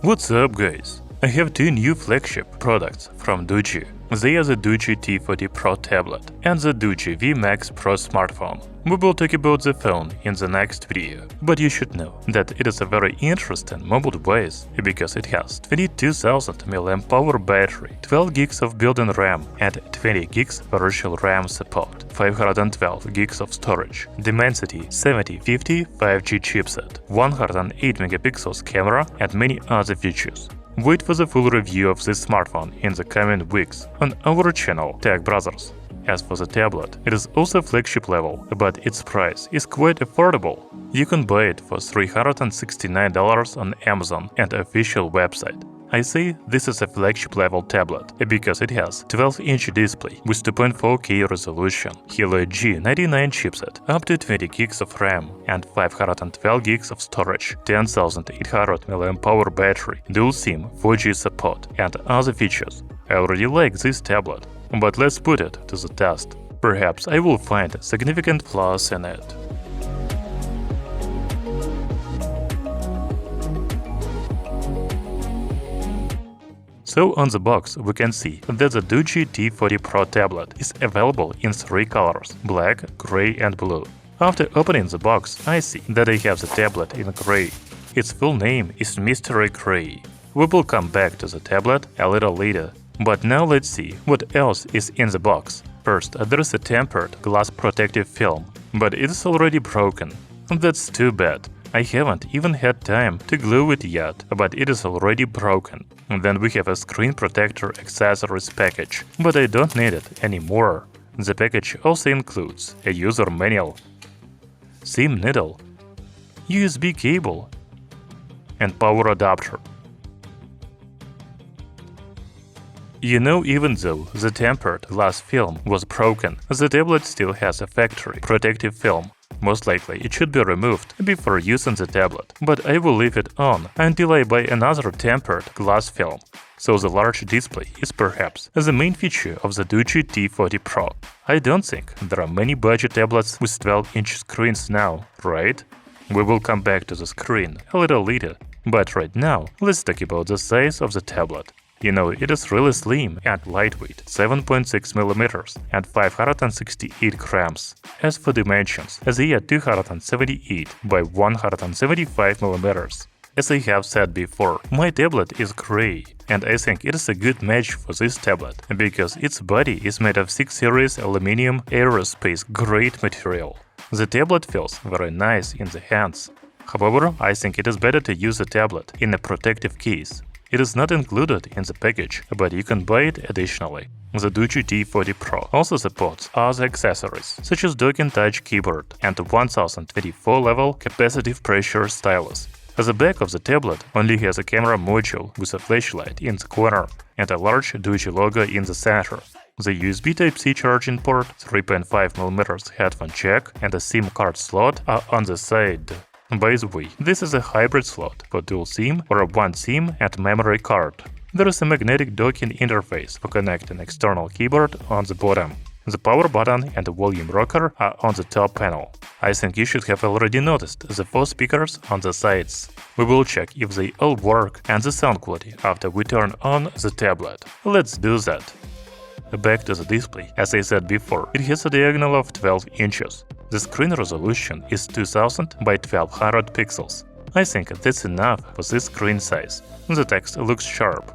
What's up, guys? I have two new flagship products from Doogee. They are the Doogee T40 Pro tablet and the Doogee V Max Pro smartphone. We will talk about the phone in the next video, but you should know that it is a very interesting mobile device because it has 22,000 mAh battery, 12 gigs of built-in RAM and 20 gigs virtual RAM support, 512 gigs of storage, Dimensity 7050 5G chipset, 108 megapixels camera and many other features. Wait for the full review of this smartphone in the coming weeks on our channel Tech Brothers. As for the tablet, it is also flagship level, but its price is quite affordable. You can buy it for $369 on Amazon and official website. I say this is a flagship level tablet because it has 12-inch display with 2.4K resolution, Helio G99 chipset, up to 20 gigs of RAM and 512 gigs of storage, 10,800 mAh battery, dual SIM, 4G support, and other features. I already like this tablet, but let's put it to the test. Perhaps I will find significant flaws in it. So on the box we can see that the Doogee T40 Pro tablet is available in 3 colors – black, gray and blue. After opening the box, I see that I have the tablet in gray. Its full name is Mystery Gray. We will come back to the tablet a little later. But now let's see what else is in the box. First, there is a tempered glass protective film, but it is already broken. That's too bad. I haven't even had time to glue it yet, but it is already broken. Then we have a screen protector accessories package, but I don't need it anymore. The package also includes a user manual, SIM needle, USB cable, and power adapter. You know, even though the tempered glass film was broken, the tablet still has a factory protective film. Most likely it should be removed before using the tablet, but I will leave it on until I buy another tempered glass film. So the large display is perhaps the main feature of the Doogee T40 Pro. I don't think there are many budget tablets with 12-inch screens now, right? We will come back to the screen a little later, but right now let's talk about the size of the tablet. You know, it is really slim and lightweight, 7.6 mm and 568 grams. As for dimensions, they are 278 by 175 mm. As I have said before, my tablet is gray, and I think it is a good match for this tablet, because its body is made of 6 series aluminum aerospace grade material. The tablet feels very nice in the hands. However, I think it is better to use the tablet in a protective case. It is not included in the package, but you can buy it additionally. The Doogee T40 Pro also supports other accessories, such as docking touch keyboard and a 1024 level capacitive pressure stylus. The back of the tablet only has a camera module with a flashlight in the corner and a large Doogee logo in the center. The USB Type-C charging port, 3.5mm headphone jack, and a SIM card slot are on the side. By the way, this is a hybrid slot for dual SIM or one SIM and memory card. There is a magnetic docking interface for connecting external keyboard on the bottom. The power button and the volume rocker are on the top panel. I think you should have already noticed the 4 speakers on the sides. We will check if they all work and the sound quality after we turn on the tablet. Let's do that. Back to the display. As I said before, it has a diagonal of 12 inches. The screen resolution is 2000 by 1200 pixels. I think that's enough for this screen size. The text looks sharp.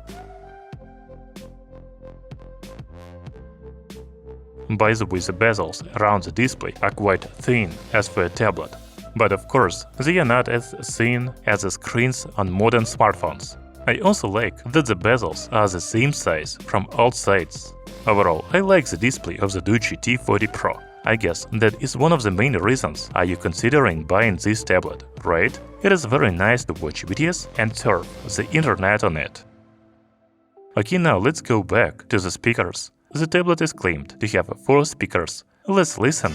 By the way, the bezels around the display are quite thin as for a tablet. But of course, they are not as thin as the screens on modern smartphones. I also like that the bezels are the same size from all sides. Overall, I like the display of the Doogee T40 Pro. I guess that is one of the main reasons are you considering buying this tablet, right? It is very nice to watch videos and surf the internet on it. Okay, now let's go back to the speakers. The tablet is claimed to have 4 speakers. Let's listen.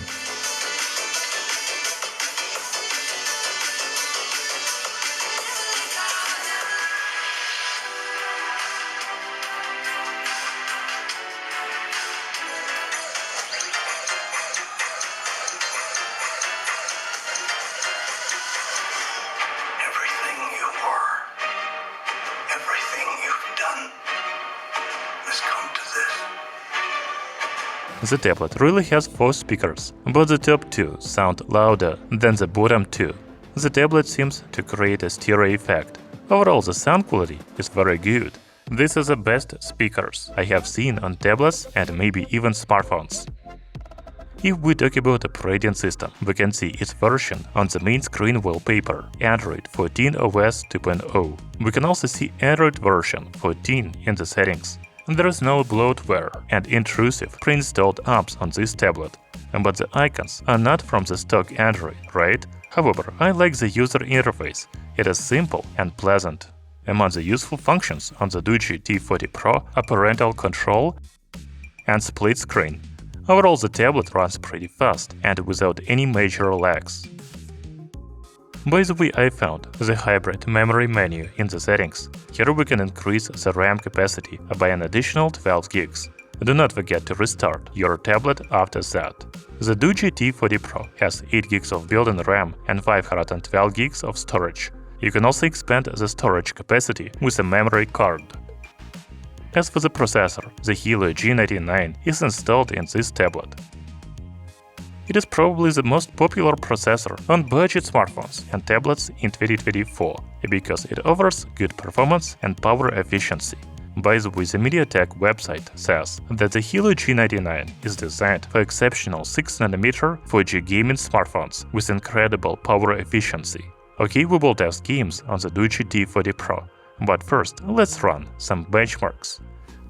son has come to this. The tablet really has 4 speakers, but the top 2 sound louder than the bottom 2. The tablet seems to create a stereo effect. Overall, the sound quality is very good. These are the best speakers I have seen on tablets and maybe even smartphones. If we talk about operating system, we can see its version on the main screen wallpaper, Android 14 OS 2.0. We can also see Android version 14 in the settings. There is no bloatware and intrusive pre-installed apps on this tablet, but the icons are not from the stock Android, right? However, I like the user interface. It is simple and pleasant. Among the useful functions on the Doogee T40 Pro are parental control and split screen. Overall, the tablet runs pretty fast and without any major lags. By the way, I found the hybrid memory menu in the settings. Here we can increase the RAM capacity by an additional 12 gigs. Do not forget to restart your tablet after that. The Doogee T40 Pro has 8 gigs of built-in RAM and 512 gigs of storage. You can also expand the storage capacity with a memory card. As for the processor, the Helio G99 is installed in this tablet. It is probably the most popular processor on budget smartphones and tablets in 2024 because it offers good performance and power efficiency. By the way, the MediaTek website says that the Helio G99 is designed for exceptional 6nm 4G gaming smartphones with incredible power efficiency. Okay, we will test games on the Doogee T40 Pro, but first let's run some benchmarks.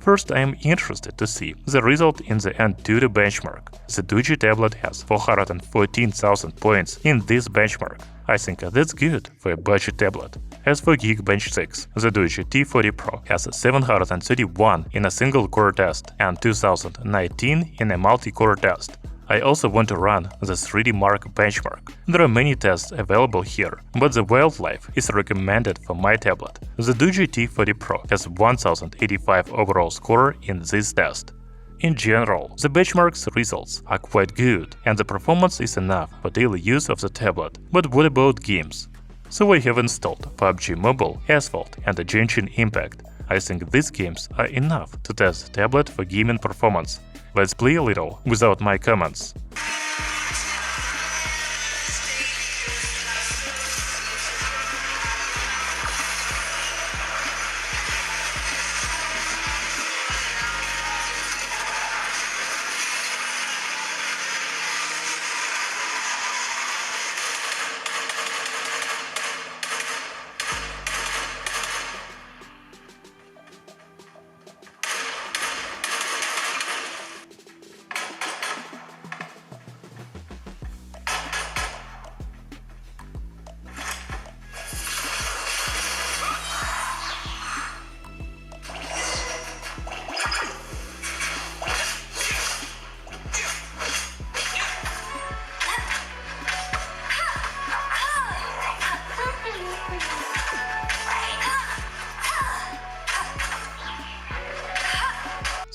First, I am interested to see the result in the AnTuTu benchmark. The Doogee tablet has 414,000 points in this benchmark. I think that's good for a budget tablet. As for Geekbench 6, the Doogee T40 Pro has 731 in a single-core test and 2019 in a multi-core test. I also want to run the 3D Mark benchmark. There are many tests available here, but the wildlife is recommended for my tablet. The Doogee T40 Pro has 1085 overall score in this test. In general, the benchmark's results are quite good, and the performance is enough for daily use of the tablet. But what about games? So I have installed PUBG Mobile, Asphalt and the Genshin Impact. I think these games are enough to test the tablet for gaming performance. Let's play a little without my comments.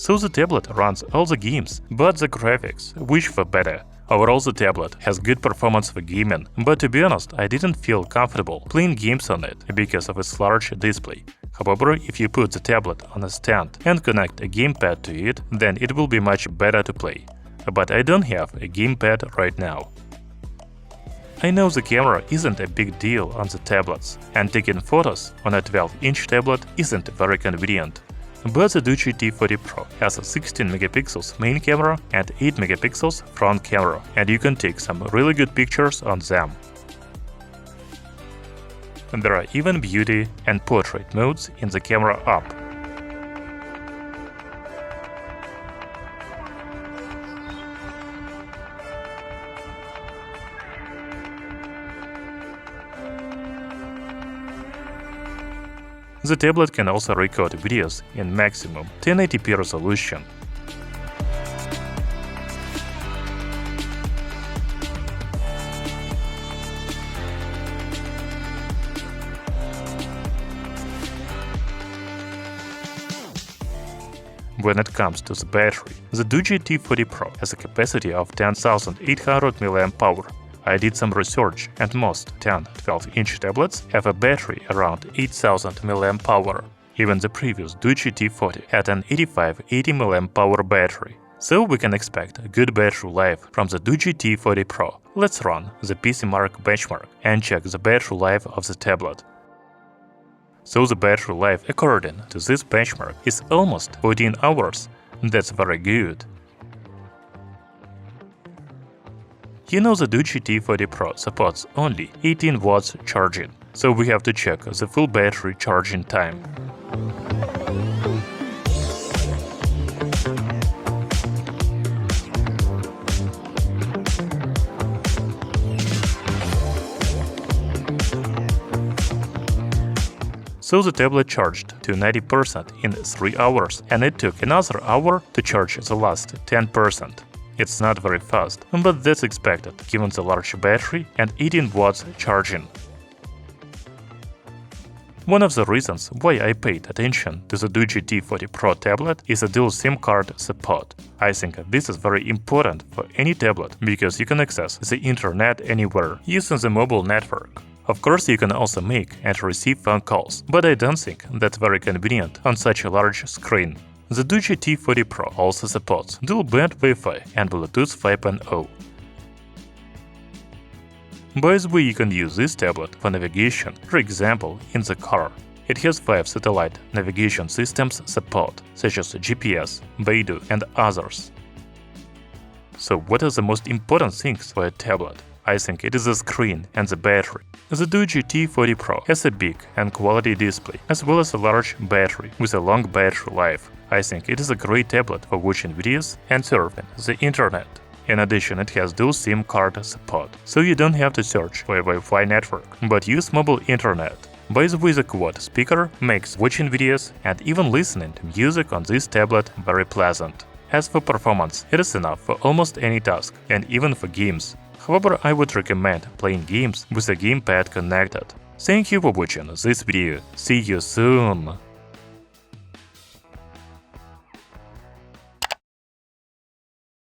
So the tablet runs all the games, but the graphics wish for better. Overall, the tablet has good performance for gaming, but to be honest, I didn't feel comfortable playing games on it because of its large display. However, if you put the tablet on a stand and connect a gamepad to it, then it will be much better to play. But I don't have a gamepad right now. I know the camera isn't a big deal on the tablets, and taking photos on a 12-inch tablet isn't very convenient. But the Doogee T40 Pro has a 16 megapixels main camera and 8 megapixels front camera, and you can take some really good pictures on them. And there are even beauty and portrait modes in the camera app. The tablet can also record videos in maximum 1080p resolution. When it comes to the battery, the Doogee T40 Pro has a capacity of 10,800 mAh. I did some research, and most 10-12-inch tablets have a battery around 8,000 mAh. Even the previous Doogee T40 had an 85-80 mAh battery, so we can expect a good battery life from the Doogee T40 Pro. Let's run the PCMark benchmark and check the battery life of the tablet. So the battery life according to this benchmark is almost 14 hours. That's very good. You know, the Doogee T40 Pro supports only 18 watts charging, so we have to check the full battery charging time. So the tablet charged to 90% in 3 hours, and it took another hour to charge the last 10%. It's not very fast, but that's expected given the large battery and 18 watts charging. One of the reasons why I paid attention to the Doogee T40 Pro tablet is the dual SIM card support. I think this is very important for any tablet because you can access the internet anywhere using the mobile network. Of course, you can also make and receive phone calls, but I don't think that's very convenient on such a large screen. The Doogee T40 Pro also supports dual-band Wi-Fi and Bluetooth 5.0. By the way, you can use this tablet for navigation, for example, in the car. It has 5 satellite navigation systems support, such as GPS, Beidou, and others. So what are the most important things for a tablet? I think it is the screen and the battery. The Doogee T40 Pro has a big and quality display, as well as a large battery with a long battery life. I think it is a great tablet for watching videos and surfing the internet. In addition, it has dual SIM card support, so you don't have to search for a Wi-Fi network, but use mobile internet. By the way, the quad speaker makes watching videos and even listening to music on this tablet very pleasant. As for performance, it is enough for almost any task, and even for games. However, I would recommend playing games with a gamepad connected. Thank you for watching this video. See you soon!